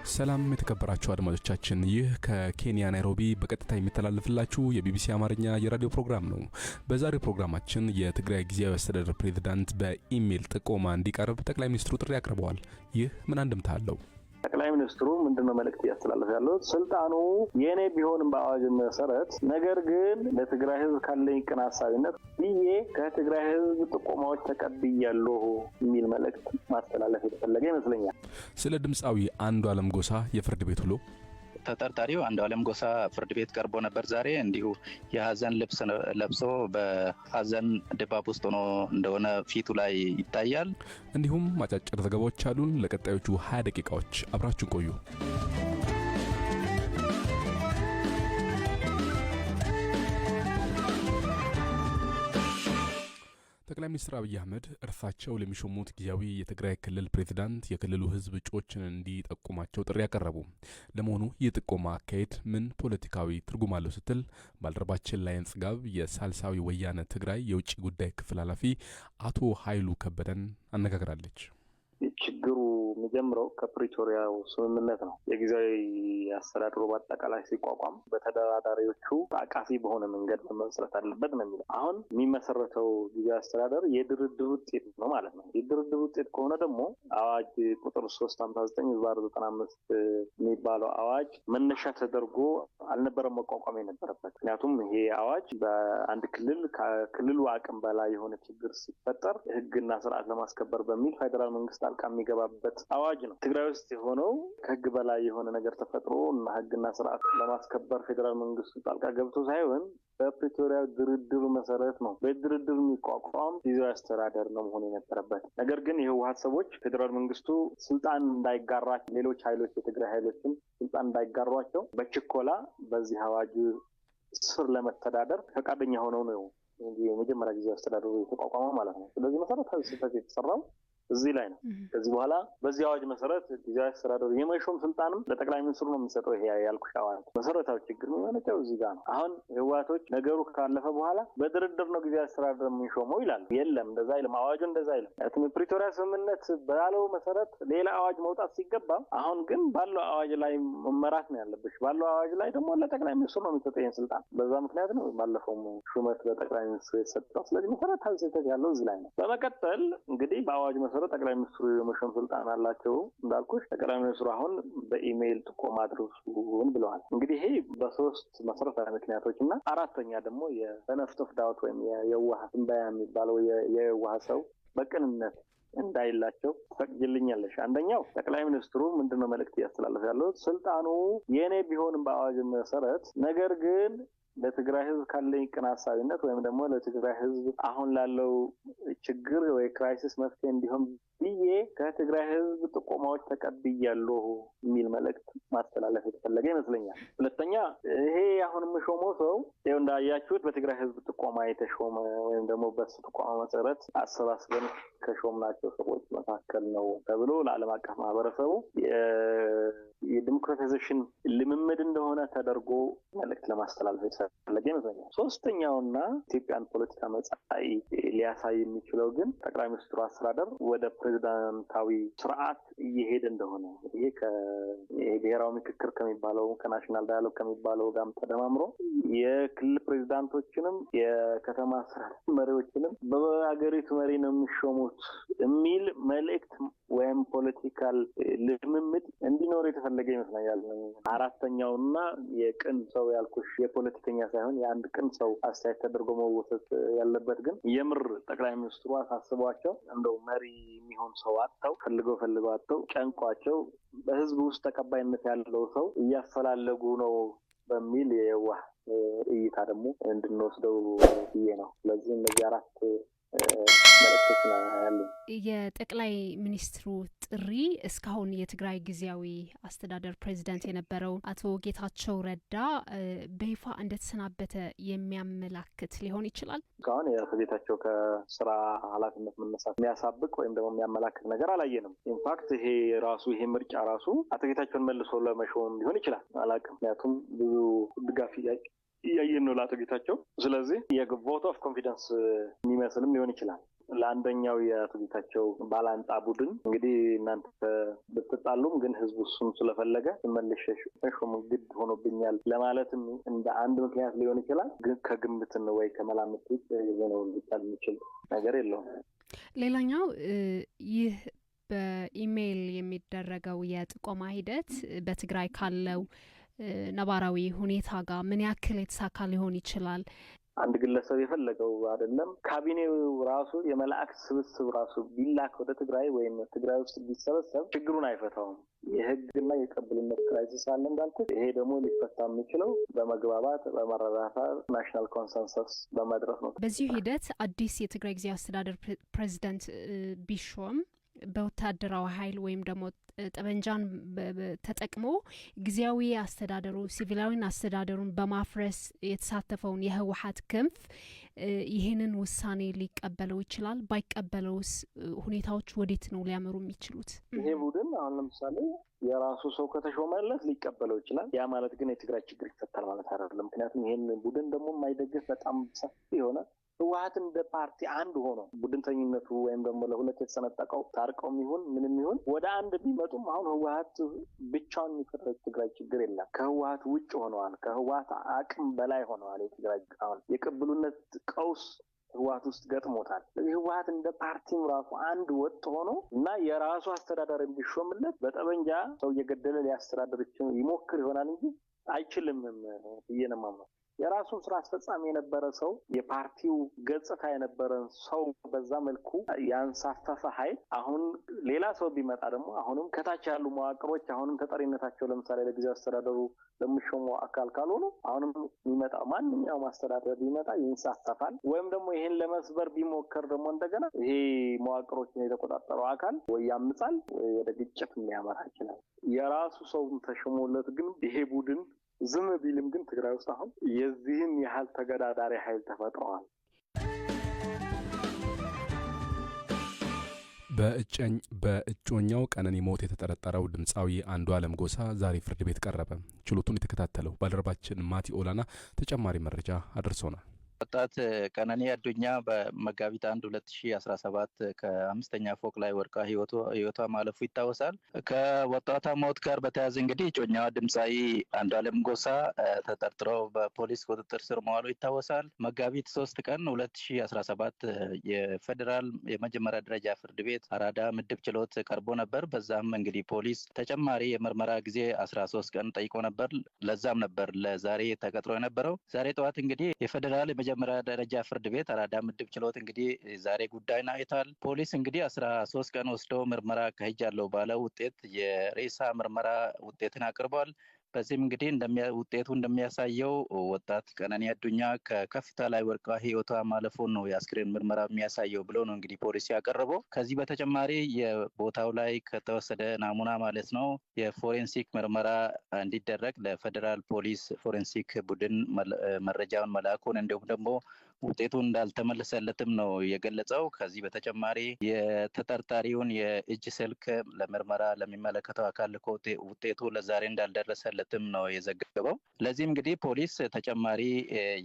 ሰላም የተከበራችሁ አድማጮቻችን ይህ ከኬንያ ናይሮቢ በቀጥታ የሚተላለፍላችሁ የቢቢሲ አማርኛ የራዲዮ ፕሮግራም ነው። በዛሬው ፕሮግራማችን የትግራይ ጊዜያዊ አስተዳደር ፕሬዝዳንት በኢሜል ጥቆማ እንዲቀርብ ጠቅላይ ሚኒስትሩ ጥሪ አቅርበዋል። ይህ ምን አንድምታ አለው? ጠቅላይ ሚኒስትሩ ምንድነው መልእክት ያስተላለፈ ያለው? ስልጣኑ የኔ ቢሆንም በአዋጅ መሰረት ነገር ግን ለትግራይ ህዝብ ካለኝ ቅን ሐሳቢነት ብዬ ከትግራይ ህዝብ ጥቆማዎች ተቀብያለሁ የሚል መልእክት ማስተላለፍ የተፈለገ ይመስለኛል። ስለ ድምጻዊ አንዱዓለም ጎሳ የፍርድ ቤት ውሎ ተጠርጣሪው አንዱዓለም ጎሳ ፍርድ ቤት ቀርቦ ነበር ዛሬ። እንዲሁ የሐዘን ልብስ ለብሶ በሐዘን ድባብ ውስጥ ሆኖ እንደሆነ ፊቱ ላይ ይታያል። እንዲሁም አጫጭር ዘገባዎች አሉን። ለቀጣዮቹ 20 ደቂቃዎች አብራችሁን ቆዩ። ጠቅላይ ሚኒስትር አብይ አህመድ እርሳቸው ለሚሾሙት ጊዜያዊ የትግራይ ክልል ፕሬዝዳንት የክልሉ ህዝብ እጩዎችን እንዲጠቁማቸው ጥሪ ያቀረቡ። ለመሆኑ የጥቆማ አካሄድ ምን ፖለቲካዊ ትርጉም አለው ስትል ባልደረባችን ላይን ጽጋብ የሳልሳዊ ወያነ ትግራይ የውጭ ጉዳይ ክፍል ኃላፊ አቶ ኃይሉ ከበደን አነጋግራለች። ችግሩ የሚጀምረው ከፕሪቶሪያው ስምምነት ነው። የጊዜያዊ አስተዳደሩ በአጠቃላይ ሲቋቋም በተደራዳሪዎቹ አቃፊ በሆነ መንገድ መመስረት አለበት ነው የሚለው። አሁን የሚመሰረተው ጊዜያዊ አስተዳደር የድርድር ውጤት ነው ማለት ነው። የድርድር ውጤት ከሆነ ደግሞ አዋጅ ቁጥር 359/95 የሚባለው አዋጅ መነሻ ተደርጎ አልነበረም መቋቋም የነበረበት። ምክንያቱም ይሄ አዋጅ በአንድ ክልል ከክልሉ አቅም በላይ የሆነ ችግር ሲፈጠር ህግና ስርዓት ለማስከበር በሚል ፌደራል መንግስት ጣልቃ የሚገባበት አዋጅ ነው። ትግራይ ውስጥ የሆነው ከህግ በላይ የሆነ ነገር ተፈጥሮ እና ህግና ስርዓት ለማስከበር ፌደራል መንግስቱ ጣልቃ ገብቶ ሳይሆን በፕሪቶሪያ ድርድር መሰረት ነው። በድርድር የሚቋቋም ጊዜያዊ አስተዳደር ነው መሆን የነበረበት። ነገር ግን የህወሓት ሰዎች ፌደራል መንግስቱ ስልጣን እንዳይጋራቸው፣ ሌሎች ኃይሎች የትግራይ ኃይሎችም ስልጣን እንዳይጋሯቸው በችኮላ በዚህ አዋጅ ስር ለመተዳደር ፈቃደኛ ሆነው ነው የመጀመሪያ ጊዜያዊ አስተዳደሩ የተቋቋመው ማለት ነው። ስለዚህ መሰረታዊ ስህተት የተሰራው እዚህ ላይ ነው። ከዚህ በኋላ በዚህ አዋጅ መሰረት ጊዜያዊ አስተዳደሩ የመሾም ስልጣንም ለጠቅላይ ሚኒስትሩ ነው የሚሰጠው። ይሄ ያልኩሽ አዋጅ መሰረታዊ ችግር የሚመነጨው እዚህ ጋር ነው። አሁን ህወሓቶች ነገሩ ካለፈ በኋላ በድርድር ነው ጊዜያዊ አስተዳደር የሚሾመው ይላል። የለም እንደዛ አይልም አዋጁ፣ እንደዛ አይልም። ፕሪቶሪያ ስምምነት ባለው መሰረት ሌላ አዋጅ መውጣት ሲገባ አሁን ግን ባለው አዋጅ ላይ መመራት ነው ያለብሽ። ባለው አዋጅ ላይ ደግሞ ለጠቅላይ ሚኒስትሩ ነው የሚሰጠው ይሄን ስልጣን። በዛ ምክንያት ነው ባለፈው ሹመት ለጠቅላይ ሚኒስትሩ የተሰጠው። ስለዚህ መሰረታዊ ስህተት ያለው እዚህ ላይ ነው። በመቀጠል እንግዲህ በአዋጅ መሰረት ጠቅላይ ሚኒስትሩ የመሾም ስልጣን አላቸው እንዳልኩሽ። ጠቅላይ ሚኒስትሩ አሁን በኢሜይል ጥቆማ አድርሱን ብለዋል። እንግዲህ ይሄ በሶስት መሰረታዊ ምክንያቶች እና አራተኛ ደግሞ የበነፍት ኦፍ ዳውት ወይም የዋህ ትንበያ የሚባለው የዋህ ሰው በቅንነት እንዳይላቸው ፈቅጅልኛለሽ። አንደኛው ጠቅላይ ሚኒስትሩ ምንድነው መልእክት ያስተላለፈ ያለው? ስልጣኑ የኔ ቢሆንም በአዋጅ መሰረት ነገር ግን ለትግራይ ህዝብ ካለኝ ቅን ሐሳቢነት ወይም ደግሞ ለትግራይ ህዝብ አሁን ላለው ችግር ወይ ክራይሲስ መፍትሄ እንዲሆን ብዬ ከትግራይ ህዝብ ጥቆማዎች ተቀብያለሁ የሚል መልእክት ማስተላለፍ የተፈለገ ይመስለኛል። ሁለተኛ ይሄ አሁን የምሾመው ሰው ይኸው እንዳያችሁት በትግራይ ህዝብ ጥቆማ የተሾመ ወይም ደግሞ በሱ ጥቆማ መሰረት አሰባስበን ከሾምናቸው ሰዎች መካከል ነው ተብሎ ለዓለም አቀፍ ማህበረሰቡ የዲሞክራታይዜሽን ልምምድ እንደሆነ ተደርጎ መልእክት ለማስተላለፍ የተፈለገ ይመስለኛል። ሶስተኛውና ኢትዮጵያን ፖለቲካ መጻኢ ሊያሳይ የሚችለው ግን ጠቅላይ ሚኒስትሩ አስተዳደር ወደ ፕሬዝዳንታዊ ስርዓት እየሄደ እንደሆነ ይሄ ከብሔራዊ ምክክር ከሚባለው ከናሽናል ዳያሎግ ከሚባለው ጋር ተደማምሮ የክልል ፕሬዝዳንቶችንም የከተማ ስራ መሪዎችንም በአገሪቱ መሪ ነው የሚሾሙት የሚል መልእክት ወይም ፖለቲካል ልምምድ እንዲኖር የተፈለገ ይመስለኛል። አራተኛውና የቅን ሰው ያልኩሽ የፖለቲከኛ ሳይሆን የአንድ ቅን ሰው አስተያየት ተደርጎ መወሰድ ያለበት ግን የምር ጠቅላይ ሚኒስትሩ አሳስቧቸው እንደው መሪ የሚሆን ሰው አጥተው ፈልገው አጥተው ጨንቋቸው በህዝብ ውስጥ ተቀባይነት ያለው ሰው እያፈላለጉ ነው በሚል የዋህ እይታ ደግሞ እንድንወስደው ብዬ ነው። ስለዚህ እነዚህ አራት መልእክቶች ያሉ የጠቅላይ ሚኒስትሩ ጥሪ እስካሁን የትግራይ ጊዜያዊ አስተዳደር ፕሬዝዳንት የነበረው አቶ ጌታቸው ረዳ በይፋ እንደተሰናበተ የሚያመላክት ሊሆን ይችላል። እስካሁን የአቶ ጌታቸው ከስራ ኃላፊነት መነሳት የሚያሳብቅ ወይም ደግሞ የሚያመላክት ነገር አላየንም። ኢንፋክት ይሄ ምርጫ ራሱ አቶ ጌታቸውን መልሶ ለመሾም ሊሆን ይችላል አላውቅም። ምክንያቱም ብዙ ድጋፍ እያየን ነው ለአቶ ጌታቸው። ስለዚህ የቮት ኦፍ ኮንፊደንስ የሚመስልም ሊሆን ይችላል። ለአንደኛው የትግታቸው ባላንጣ ቡድን እንግዲህ እናንተ ብትጣሉም ግን ህዝቡ እሱን ስለፈለገ መልሸሽ ግድ ሆኖብኛል ለማለትም እንደ አንድ ምክንያት ሊሆን ይችላል። ግን ከግምትን ወይ ከመላምት ውጭ የሆነው ሊባል የሚችል ነገር የለውም። ሌላኛው ይህ በኢሜይል የሚደረገው የጥቆማ ሂደት በትግራይ ካለው ነባራዊ ሁኔታ ጋር ምን ያክል የተሳካ ሊሆን ይችላል? አንድ ግለሰብ የፈለገው አይደለም ካቢኔው ራሱ የመላእክት ስብስብ ራሱ ቢላክ ወደ ትግራይ ወይም ትግራይ ውስጥ ቢሰበሰብ ችግሩን አይፈታውም። የህግና የቅብልነት ክራይሲስ አለ እንዳልኩት። ይሄ ደግሞ ሊፈታ የሚችለው በመግባባት በመረዳዳት ናሽናል ኮንሰንሰስ በመድረስ ነው። በዚህ ሂደት አዲስ የትግራይ ጊዜያዊ አስተዳደር ፕሬዚዳንት ቢሾም በወታደራዊ ኃይል ወይም ደግሞ ጠመንጃን ተጠቅሞ ጊዜያዊ አስተዳደሩ ሲቪላዊን አስተዳደሩን በማፍረስ የተሳተፈውን የህወሓት ክንፍ ይህንን ውሳኔ ሊቀበለው ይችላል? ባይቀበለውስ ሁኔታዎች ወዴት ነው ሊያመሩ የሚችሉት? ይሄ ቡድን አሁን ለምሳሌ የራሱ ሰው ከተሾመለት ሊቀበለው ይችላል። ያ ማለት ግን የትግራይ ችግር ይፈታል ማለት አይደለም። ምክንያቱም ይሄን ቡድን ደግሞ የማይደግፍ በጣም ሰፊ የሆነ ህወሓት እንደ ፓርቲ አንድ ሆኖ ቡድንተኝነቱ ወይም ደግሞ ለሁለት የተሰነጠቀው ታርቀውም ይሁን ምንም ይሁን ወደ አንድ ቢመጡም አሁን ህወሓት ብቻውን የሚፈታው የትግራይ ችግር የለም። ከህወሓት ውጭ ሆነዋል። ከህወሓት አቅም በላይ ሆነዋል። የትግራይ አሁን የቅብሉነት ቀውስ ህወሓት ውስጥ ገጥሞታል። ህወሓት እንደ ፓርቲም ራሱ አንድ ወጥ ሆኖ እና የራሱ አስተዳደር ቢሾምለት በጠመንጃ ሰው እየገደለ ሊያስተዳድር ይሞክር ይሆናል እንጂ አይችልም ብዬ ነው የማምነው። የራሱን ስራ አስፈጻሚ የነበረ ሰው የፓርቲው ገጽታ የነበረን ሰው በዛ መልኩ ያንሳፈፈ ኃይል አሁን ሌላ ሰው ቢመጣ ደግሞ አሁንም ከታች ያሉ መዋቅሮች አሁንም ተጠሪነታቸው ለምሳሌ ለጊዜያዊ አስተዳደሩ ለሚሾሙ አካል ካልሆኑ አሁንም የሚመጣ ማንኛውም አስተዳደር ቢመጣ ይንሳፈፋል። ወይም ደግሞ ይሄን ለመስበር ቢሞከር ደግሞ እንደገና ይሄ መዋቅሮችን የተቆጣጠረው አካል ወይ ያምጻል ወይ ወደ ግጭት ሊያመራ ይችላል። የራሱ ሰውን ተሾሞለት ግን ይሄ ቡድን ዝም ቢልም ግን ትግራይ ውስጥ አሁን የዚህን ያህል ተገዳዳሪ ኃይል ተፈጥሯል። በእጮኛው ቀነኒ ሞት የተጠረጠረው ድምፃዊ አንዱዓለም ጎሳ ዛሬ ፍርድ ቤት ቀረበ። ችሎቱን የተከታተለው ባልደረባችን ማቲ ኦላና ተጨማሪ መረጃ አድርሶናል። ወጣት ቀነኒ አዱኛ በመጋቢት 1 2017 ከ5ኛ ፎቅ ላይ ወድቃ ህይወቷ ማለፉ ይታወሳል። ከወጣቷ ሞት ጋር በተያያዘ እንግዲህ እጮኛዋ ድምፃዊ አንዱዓለም ጎሳ ተጠርጥሮ በፖሊስ ቁጥጥር ስር መዋሉ ይታወሳል። መጋቢት 3 ቀን 2017 የፌዴራል የመጀመሪያ ደረጃ ፍርድ ቤት አራዳ ምድብ ችሎት ቀርቦ ነበር። በዛም እንግዲህ ፖሊስ ተጨማሪ የምርመራ ጊዜ 13 ቀን ጠይቆ ነበር። ለዛም ነበር ለዛሬ ተቀጥሮ የነበረው። ዛሬ ጠዋት እንግዲህ የፌዴራል የመጀመሪያ ደረጃ ፍርድ ቤት አራዳ ምድብ ችሎት እንግዲህ ዛሬ ጉዳይን አይቷል። ፖሊስ እንግዲህ 13 ቀን ወስዶ ምርመራ ካሄጃለሁ ባለው ውጤት የሬሳ ምርመራ ውጤትን አቅርቧል። በዚህም እንግዲህ ውጤቱ እንደሚያሳየው ወጣት ቀነኒ አዱኛ ከከፍታ ላይ ወድቃ ህይወቷ ማለፉን ነው የአስክሬን ምርመራ የሚያሳየው ብሎ ነው እንግዲህ ፖሊስ ያቀረበው። ከዚህ በተጨማሪ የቦታው ላይ ከተወሰደ ናሙና ማለት ነው የፎሬንሲክ ምርመራ እንዲደረግ ለፌዴራል ፖሊስ ፎሬንሲክ ቡድን መረጃውን መላኩን እንዲሁም ደግሞ ውጤቱ እንዳልተመለሰለትም ነው የገለጸው። ከዚህ በተጨማሪ የተጠርጣሪውን የእጅ ስልክ ለምርመራ ለሚመለከተው አካል ልኮ ውጤቱ ለዛሬ እንዳልደረሰለትም ነው የዘገበው። ለዚህም እንግዲህ ፖሊስ ተጨማሪ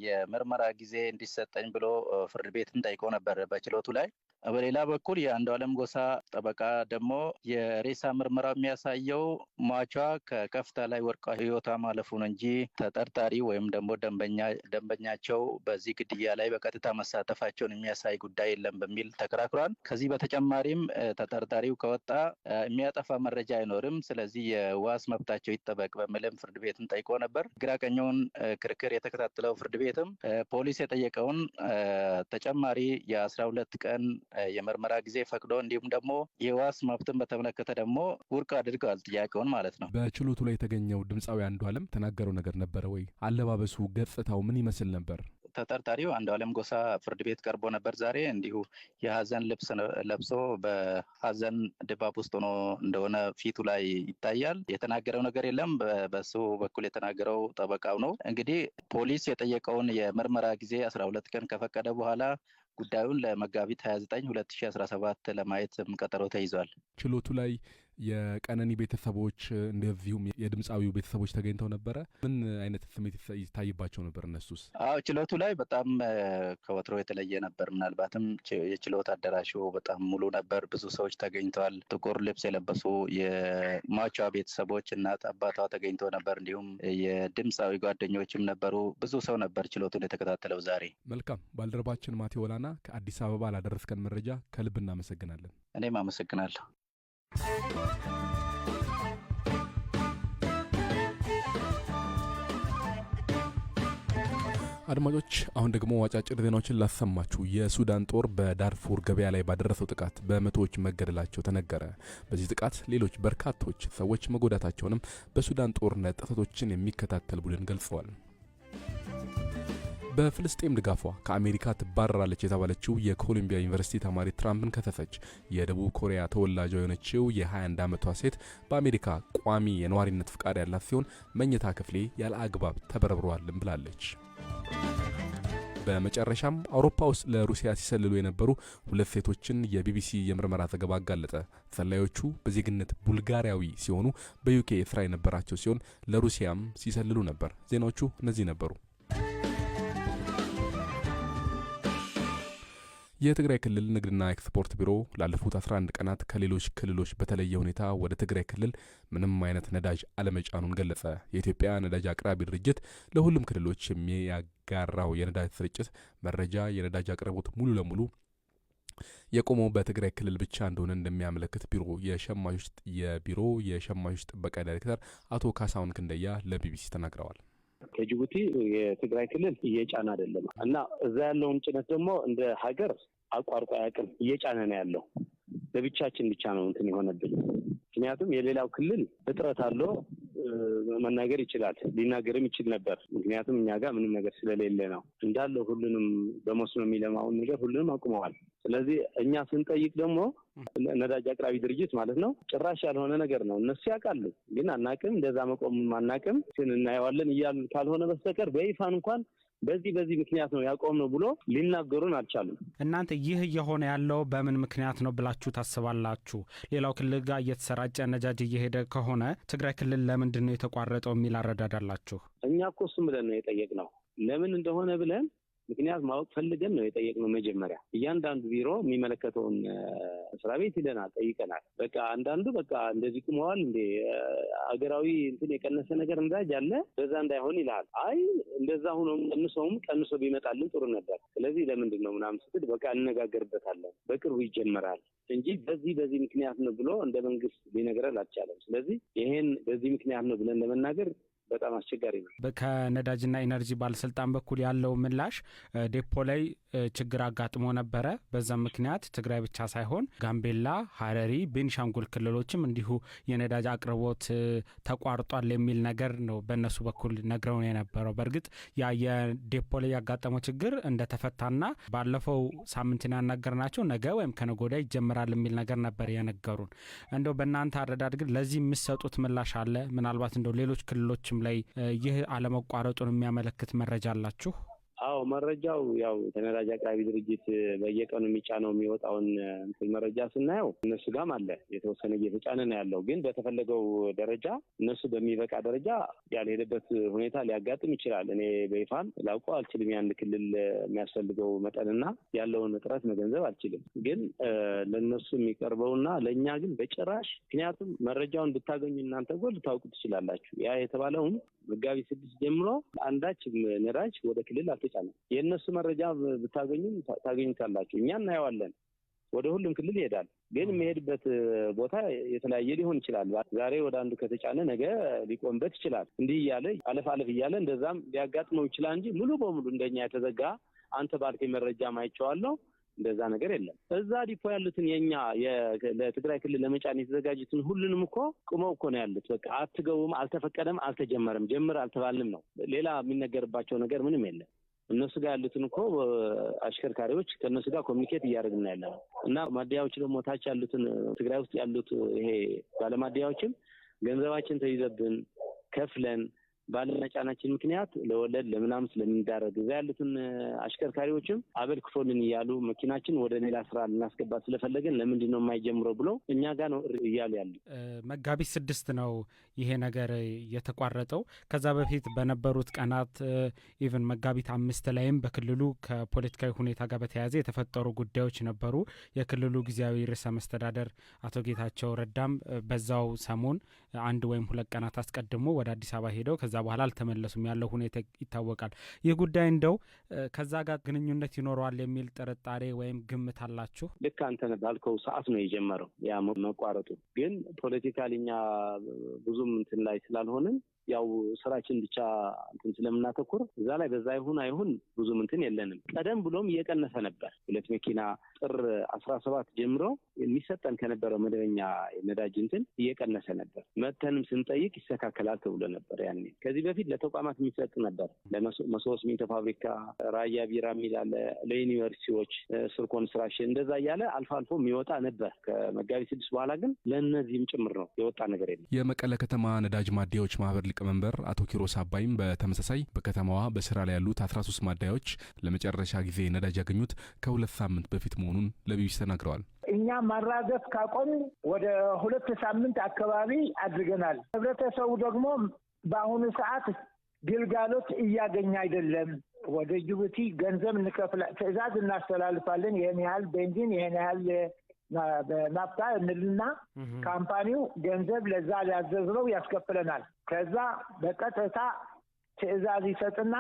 የምርመራ ጊዜ እንዲሰጠኝ ብሎ ፍርድ ቤትን ጠይቆ ነበር በችሎቱ ላይ። በሌላ በኩል የአንዱዓለም ጎሳ ጠበቃ ደግሞ የሬሳ ምርመራ የሚያሳየው ሟቿ ከከፍታ ላይ ወድቃ ህይወቷ ማለፉን እንጂ ተጠርጣሪ ወይም ደግሞ ደንበኛቸው በዚህ ግድያ ላይ በቀጥታ መሳተፋቸውን የሚያሳይ ጉዳይ የለም በሚል ተከራክሯል። ከዚህ በተጨማሪም ተጠርጣሪው ከወጣ የሚያጠፋ መረጃ አይኖርም፣ ስለዚህ የዋስ መብታቸው ይጠበቅ በሚልም ፍርድ ቤትን ጠይቆ ነበር። ግራቀኛውን ክርክር የተከታተለው ፍርድ ቤትም ፖሊስ የጠየቀውን ተጨማሪ የ12 ቀን የምርመራ ጊዜ ፈቅዶ እንዲሁም ደግሞ የዋስ መብትን በተመለከተ ደግሞ ውድቅ አድርገዋል ጥያቄውን ማለት ነው። በችሎቱ ላይ የተገኘው ድምፃዊ አንዱዓለም ተናገረው ነገር ነበረ ወይ? አለባበሱ፣ ገጽታው ምን ይመስል ነበር? ተጠርጣሪው አንዱዓለም ጎሳ ፍርድ ቤት ቀርቦ ነበር ዛሬ። እንዲሁ የሀዘን ልብስ ለብሶ በሀዘን ድባብ ውስጥ ሆኖ እንደሆነ ፊቱ ላይ ይታያል። የተናገረው ነገር የለም። በሱ በኩል የተናገረው ጠበቃው ነው። እንግዲህ ፖሊስ የጠየቀውን የምርመራ ጊዜ 12 ቀን ከፈቀደ በኋላ ጉዳዩን ለመጋቢት 29 2017 ለማየት ቀጠሮ ተይዟል። ችሎቱ ላይ የቀነኒ ቤተሰቦች እንደዚሁም የድምጻዊው ቤተሰቦች ተገኝተው ነበረ። ምን አይነት ስሜት ይታይባቸው ነበር እነሱስ? ችሎቱ ላይ በጣም ከወትሮ የተለየ ነበር። ምናልባትም የችሎት አዳራሹ በጣም ሙሉ ነበር። ብዙ ሰዎች ተገኝተዋል። ጥቁር ልብስ የለበሱ የሟቿ ቤተሰቦች እናት አባቷ ተገኝተው ነበር። እንዲሁም የድምጻዊ ጓደኞችም ነበሩ። ብዙ ሰው ነበር ችሎቱን የተከታተለው ዛሬ። መልካም። ባልደረባችን ማቴ ወላና ከአዲስ አበባ ላደረስከን መረጃ ከልብ እናመሰግናለን። እኔም አመሰግናለሁ። አድማጮች አሁን ደግሞ አጫጭር ዜናዎችን ላሰማችሁ። የሱዳን ጦር በዳርፉር ገበያ ላይ ባደረሰው ጥቃት በመቶዎች መገደላቸው ተነገረ። በዚህ ጥቃት ሌሎች በርካቶች ሰዎች መጎዳታቸውንም በሱዳን ጦርነት ጥሰቶችን የሚከታተል ቡድን ገልጸዋል። በፍልስጤም ድጋፏ ከአሜሪካ ትባረራለች የተባለችው የኮሎምቢያ ዩኒቨርሲቲ ተማሪ ትራምፕን ከሰሰች። የደቡብ ኮሪያ ተወላጇ የሆነችው የ21 ዓመቷ ሴት በአሜሪካ ቋሚ የነዋሪነት ፍቃድ ያላት ሲሆን መኝታ ክፍሌ ያለ አግባብ ተበረብሯልም ብላለች። በመጨረሻም አውሮፓ ውስጥ ለሩሲያ ሲሰልሉ የነበሩ 2 ሴቶችን የቢቢሲ የምርመራ ዘገባ አጋለጠ። ሰላዮቹ በዜግነት ቡልጋሪያዊ ሲሆኑ በዩኬ ስራ የነበራቸው ሲሆን ለሩሲያም ሲሰልሉ ነበር። ዜናዎቹ እነዚህ ነበሩ። የትግራይ ክልል ንግድና ኤክስፖርት ቢሮ ላለፉት 11 ቀናት ከሌሎች ክልሎች በተለየ ሁኔታ ወደ ትግራይ ክልል ምንም አይነት ነዳጅ አለመጫኑን ገለጸ። የኢትዮጵያ ነዳጅ አቅራቢ ድርጅት ለሁሉም ክልሎች የሚያጋራው የነዳጅ ስርጭት መረጃ የነዳጅ አቅርቦት ሙሉ ለሙሉ የቆመው በትግራይ ክልል ብቻ እንደሆነ እንደሚያመለክት የቢሮ የሸማቾች ጥበቃ ዳይሬክተር አቶ ካሳሁን ክንደያ ለቢቢሲ ተናግረዋል። ከጅቡቲ የትግራይ ክልል እየጫነ አይደለም እና እዛ ያለውን ጭነት ደግሞ እንደ ሀገር አቋርጦ አያውቅም። እየጫነ ነው ያለው። ለብቻችን ብቻ ነው እንትን የሆነብን። ምክንያቱም የሌላው ክልል እጥረት አለው መናገር ይችላል፣ ሊናገርም ይችል ነበር። ምክንያቱም እኛ ጋር ምንም ነገር ስለሌለ ነው። እንዳለ ሁሉንም በመስኖ የሚለማውን ነገር ሁሉንም አቁመዋል። ስለዚህ እኛ ስንጠይቅ ደግሞ ነዳጅ አቅራቢ ድርጅት ማለት ነው ጭራሽ ያልሆነ ነገር ነው። እነሱ ያውቃሉ፣ ግን አናቅም፣ እንደዛ መቆም አናቅም፣ ግን እናየዋለን እያሉ ካልሆነ በስተቀር በይፋን እንኳን በዚህ ምክንያት ነው ያቆምነው ብሎ ሊናገሩን አልቻሉም። እናንተ ይህ እየሆነ ያለው በምን ምክንያት ነው ብላችሁ ታስባላችሁ? ሌላው ክልል ጋር እየተሰራጨ ነዳጅ እየሄደ ከሆነ ትግራይ ክልል ለምንድን ነው የተቋረጠው የሚል አረዳዳላችሁ? እኛ እኮ እሱም ብለን ነው የጠየቅነው። ለምን እንደሆነ ብለን ምክንያት ማወቅ ፈልገን ነው የጠየቅነው። መጀመሪያ እያንዳንዱ ቢሮ የሚመለከተውን መስሪያ ቤት ሂደናል፣ ጠይቀናል። በቃ አንዳንዱ በቃ እንደዚህ ቁመዋል እንዴ አገራዊ እንትን የቀነሰ ነገር እንዳጅ አለ በዛ እንዳይሆን ይልሃል። አይ እንደዛ ሆኖ ቀንሶ ቢመጣልን ጥሩ ነበር። ስለዚህ ለምንድን ነው ምናምን ስትል በቃ እንነጋገርበታለን፣ በቅርቡ ይጀመራል እንጂ በዚህ ምክንያት ነው ብሎ እንደ መንግስት ሊነግረን አልቻለም። ስለዚህ ይሄን በዚህ ምክንያት ነው ብለን ለመናገር በጣም አስቸጋሪ ነው። ከነዳጅና ኢነርጂ ባለስልጣን በኩል ያለው ምላሽ ዴፖ ላይ ችግር አጋጥሞ ነበረ። በዛም ምክንያት ትግራይ ብቻ ሳይሆን ጋምቤላ፣ ሀረሪ፣ ቤኒሻንጉል ክልሎችም እንዲሁ የነዳጅ አቅርቦት ተቋርጧል የሚል ነገር ነው በእነሱ በኩል ነግረውን የነበረው። በእርግጥ ያ የዴፖ ላይ ያጋጠመው ችግር እንደተፈታና ባለፈው ሳምንት ያናገርናቸው ነገ ወይም ከነገ ወዲያ ይጀምራል የሚል ነገር ነበር የነገሩን። እንደው በእናንተ አረዳድ ግን ለዚህ የሚሰጡት ምላሽ አለ? ምናልባት እንደው ሌሎች ክልሎችም ላይ ይህ አለመቋረጡን የሚያመለክት መረጃ አላችሁ? አዎ መረጃው ያው ተነዳጅ አቅራቢ ድርጅት በየቀኑ የሚጫነው የሚወጣውን መረጃ ስናየው እነሱ ጋርም አለ የተወሰነ እየተጫነ ነው ያለው። ግን በተፈለገው ደረጃ እነሱ በሚበቃ ደረጃ ያልሄደበት ሁኔታ ሊያጋጥም ይችላል። እኔ በይፋን ላውቀው አልችልም። ያን ክልል የሚያስፈልገው መጠንና ያለውን እጥረት መገንዘብ አልችልም። ግን ለነሱ የሚቀርበውና ለእኛ ግን በጭራሽ ምክንያቱም መረጃውን ብታገኙ እናንተ ጎል ልታውቁ ትችላላችሁ። ያ የተባለውን መጋቢት 6 ጀምሮ አንዳች ነዳጅ ወደ ክልል አልተጫነም። የእነሱ መረጃ ብታገኙም ታገኙታላችሁ። እኛ እናየዋለን። ወደ ሁሉም ክልል ይሄዳል። ግን የሚሄድበት ቦታ የተለያየ ሊሆን ይችላል። ዛሬ ወደ አንዱ ከተጫነ ነገ ሊቆምበት ይችላል። እንዲህ እያለ አለፍ እያለ እንደዛም ሊያጋጥመው ይችላል እንጂ ሙሉ በሙሉ እንደኛ የተዘጋ አንተ ባልከኝ መረጃ ማይቸዋለሁ እንደዛ ነገር የለም። እዛ ዲፖ ያሉትን የኛ ለትግራይ ክልል ለመጫን የተዘጋጁትን ሁሉንም እኮ ቁመው እኮ ነው ያሉት። በቃ አትገቡም፣ አልተፈቀደም፣ አልተጀመረም፣ ጀምር አልተባልንም ነው። ሌላ የሚነገርባቸው ነገር ምንም የለም። እነሱ ጋር ያሉትን እኮ አሽከርካሪዎች ከእነሱ ጋር ኮሚኒኬት እያደረግን ያለ ነው እና ማደያዎች ደግሞ ታች ያሉትን ትግራይ ውስጥ ያሉት ይሄ ባለማደያዎችም ገንዘባችን ተይዘብን ከፍለን ባለመጫናችን ምክንያት ለወለድ ለምናም ስለምንዳረግ እዛ ያሉትን አሽከርካሪዎችም አበልክቶልን እያሉ መኪናችን ወደ ሌላ ስራ ልናስገባ ስለፈለገን ለምንድን ነው የማይጀምረው ብለው እኛ ጋር ነው እያሉ ያሉ። መጋቢት 6 ነው ይሄ ነገር የተቋረጠው። ከዛ በፊት በነበሩት ቀናት ኢቭን መጋቢት 5 ላይም በክልሉ ከፖለቲካዊ ሁኔታ ጋር በተያያዘ የተፈጠሩ ጉዳዮች ነበሩ። የክልሉ ጊዜያዊ ርዕሰ መስተዳደር አቶ ጌታቸው ረዳም በዛው ሰሞን 1 ወይም 2 ቀናት አስቀድሞ ወደ አዲስ አበባ ሄደው ከዛ በኋላ አልተመለሱም። ያለው ሁኔታ ይታወቃል። ይህ ጉዳይ እንደው ከዛ ጋር ግንኙነት ይኖረዋል የሚል ጥርጣሬ ወይም ግምት አላችሁ? ልክ አንተ ባልከው ሰዓት ነው የጀመረው ያ መቋረጡ። ግን ፖለቲካሊኛ ብዙም እንትን ላይ ስላልሆነን ያው ስራችን ብቻ እንትን ስለምናተኩር እዛ ላይ በዛ ይሁን አይሁን ብዙም እንትን የለንም። ቀደም ብሎም እየቀነሰ ነበር። 2 መኪና ጥር 17 ጀምሮ የሚሰጠን ከነበረው መደበኛ ነዳጅ እንትን እየቀነሰ ነበር። መተንም ስንጠይቅ ይስተካከላል ተብሎ ነበር ያኔ። ከዚህ በፊት ለተቋማት የሚሰጥ ነበር። ለመሶ ሲሚንቶ ፋብሪካ፣ ራያ ቢራ የሚላለ ለዩኒቨርሲቲዎች፣ ስር ኮንስትራክሽን እንደዛ እያለ አልፎ አልፎ የሚወጣ ነበር። ከመጋቢት 6 በኋላ ግን ለእነዚህም ጭምር ነው የወጣ ነገር የለም። የመቀለ ከተማ ነዳጅ ማደያዎች ማህበር ሊቀመንበር አቶ ኪሮስ አባይም በተመሳሳይ በከተማዋ በስራ ላይ ያሉት 13 ማደያዎች ለመጨረሻ ጊዜ ነዳጅ ያገኙት ከ2 ሳምንት በፊት መሆኑን ለቢቢሲ ተናግረዋል። እኛ ማራገፍ ካቆም ወደ 2 ሳምንት አካባቢ አድርገናል። ህብረተሰቡ ደግሞ በአሁኑ ሰዓት ግልጋሎት እያገኘ አይደለም። ወደ ጅቡቲ ገንዘብ እንከፍላ ትዕዛዝ እናስተላልፋለን። ይሄን ያህል ቤንዚን ይሄን ያህል በናፍታ እንልና ካምፓኒው ገንዘብ ለዛ ሊያዘዝነው ያስከፍለናል። ከዛ በቀጥታ ትዕዛዝ ይሰጥና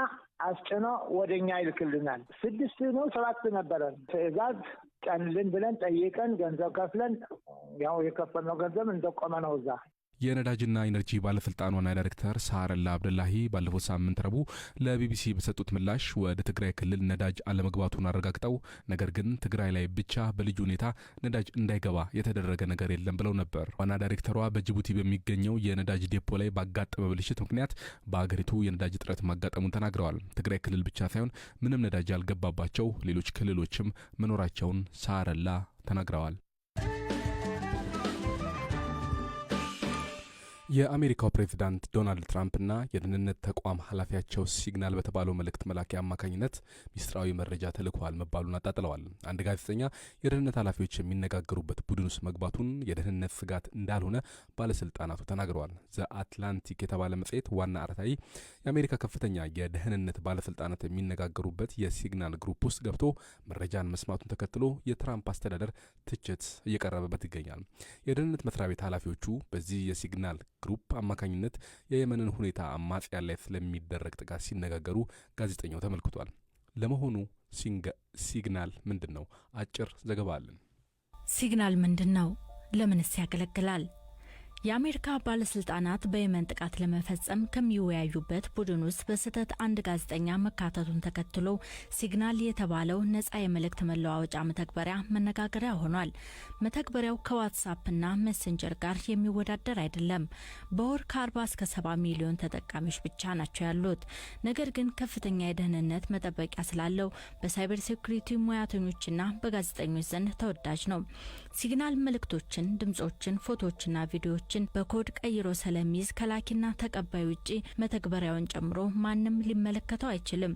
አስጭኖ ወደኛ ይልክልናል። 6 ነው 7 ነበረ ትዕዛዝ ጫንልን ብለን ጠይቀን ገንዘብ ከፍለን ያው የከፈልነው ገንዘብ እንደቆመ ነው እዛ። የነዳጅና ኢነርጂ ባለስልጣን ዋና ዳይሬክተር ሳረላ አብደላሂ ባለፈው ሳምንት ረቡዕ ለቢቢሲ በሰጡት ምላሽ ወደ ትግራይ ክልል ነዳጅ አለመግባቱን አረጋግጠው ነገር ግን ትግራይ ላይ ብቻ በልዩ ሁኔታ ነዳጅ እንዳይገባ የተደረገ ነገር የለም ብለው ነበር። ዋና ዳይሬክተሯ በጅቡቲ በሚገኘው የነዳጅ ዴፖ ላይ ባጋጠመ ብልሽት ምክንያት በአገሪቱ የነዳጅ እጥረት ማጋጠሙን ተናግረዋል። ትግራይ ክልል ብቻ ሳይሆን ምንም ነዳጅ ያልገባባቸው ሌሎች ክልሎችም መኖራቸውን ሳረላ ተናግረዋል። የአሜሪካው ፕሬዝዳንት ዶናልድ ትራምፕና የደህንነት ተቋም ኃላፊያቸው ሲግናል በተባለው መልእክት መላኪያ አማካኝነት ሚስጥራዊ መረጃ ተልኳል መባሉን አጣጥለዋል። አንድ ጋዜጠኛ የደህንነት ኃላፊዎች የሚነጋገሩበት ቡድን ውስጥ መግባቱን የደህንነት ስጋት እንዳልሆነ ባለስልጣናቱ ተናግረዋል። ዘ አትላንቲክ የተባለ መጽሔት ዋና አርታኢ የአሜሪካ ከፍተኛ የደህንነት ባለስልጣናት የሚነጋገሩበት የሲግናል ግሩፕ ውስጥ ገብቶ መረጃን መስማቱን ተከትሎ የትራምፕ አስተዳደር ትችት እየቀረበበት ይገኛል። የደህንነት መስሪያ ቤት ኃላፊዎቹ በዚህ የሲግናል ግሩፕ አማካኝነት የየመንን ሁኔታ አማጽያን ላይ ስለሚደረግ ጥቃት ሲነጋገሩ ጋዜጠኛው ተመልክቷል። ለመሆኑ ሲግናል ምንድን ነው? አጭር ዘገባ አለን። ሲግናል ምንድን ነው? ለምንስ ያገለግላል? የአሜሪካ ባለስልጣናት በየመን ጥቃት ለመፈጸም ከሚወያዩበት ቡድን ውስጥ በስህተት አንድ ጋዜጠኛ መካተቱን ተከትሎ ሲግናል የተባለው ነጻ የመልእክት መለዋወጫ መተግበሪያ መነጋገሪያ ሆኗል። መተግበሪያው ከዋትስአፕና ሜሴንጀር ጋር የሚወዳደር አይደለም። በወር ከ40 እስከ 70 ሚሊዮን ተጠቃሚዎች ብቻ ናቸው ያሉት። ነገር ግን ከፍተኛ የደህንነት መጠበቂያ ስላለው በሳይበር ሴኩሪቲ ሙያተኞችና በጋዜጠኞች ዘንድ ተወዳጅ ነው። ሲግናል መልእክቶችን፣ ድምጾችን፣ ፎቶዎችና ቪዲዮዎችን በኮድ ቀይሮ ስለሚይዝ ከላኪና ተቀባይ ውጪ መተግበሪያውን ጨምሮ ማንም ሊመለከተው አይችልም።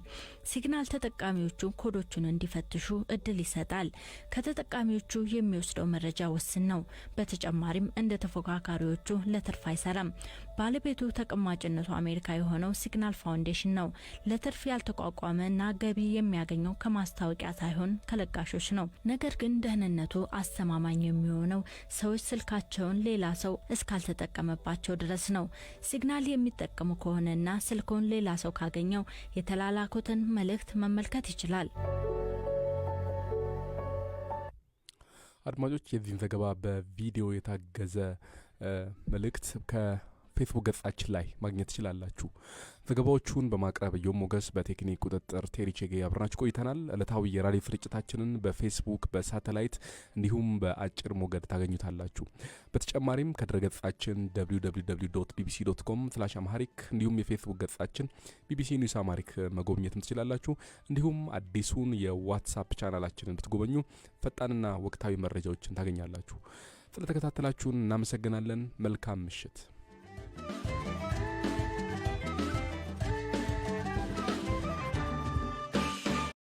ሲግናል ተጠቃሚዎቹ ኮዶቹን እንዲፈትሹ እድል ይሰጣል። ከተጠቃሚዎቹ የሚወስደው መረጃ ውስን ነው። በተጨማሪም እንደ ተፎካካሪዎቹ ለትርፍ አይሰራም። ባለቤቱ ተቀማጭነቱ አሜሪካ የሆነው ሲግናል ፋውንዴሽን ነው። ለትርፍ ያልተቋቋመና ገቢ የሚያገኘው ከማስታወቂያ ሳይሆን ከለጋሾች ነው። ነገር ግን ደህንነቱ አስተማማኝ የሚሆነው ሰዎች ስልካቸውን ሌላ ሰው እስካልተጠቀመባቸው ድረስ ነው። ሲግናል የሚጠቀሙ ከሆነና ስልኮን ሌላ ሰው ካገኘው የተላላኩትን መልእክት መመልከት ይችላል። አድማጮች፣ የዚህን ዘገባ በቪዲዮ የታገዘ መልእክት ከፌስቡክ ገጻችን ላይ ማግኘት ትችላላችሁ። ዘገባዎቹን በማቅረብ ዮም ሞገስ፣ በቴክኒክ ቁጥጥር ቴሪቼጌ አብረናችሁ ቆይተናል። ዕለታዊ የራዲዮ ስርጭታችንን በፌስቡክ በሳተላይት እንዲሁም በአጭር ሞገድ ታገኙታላችሁ። በተጨማሪም ከድረገጻችን www.bbc.com/amharic እንዲሁም የፌስቡክ ገጻችን ቢቢሲ ኒውስ አማሪክ መጎብኘትም ትችላላችሁ። እንዲሁም አዲሱን የዋትስአፕ ቻናላችንን ብትጎበኙ ፈጣንና ወቅታዊ መረጃዎችን ታገኛላችሁ። ስለተከታተላችሁን እናመሰግናለን። መልካም ምሽት።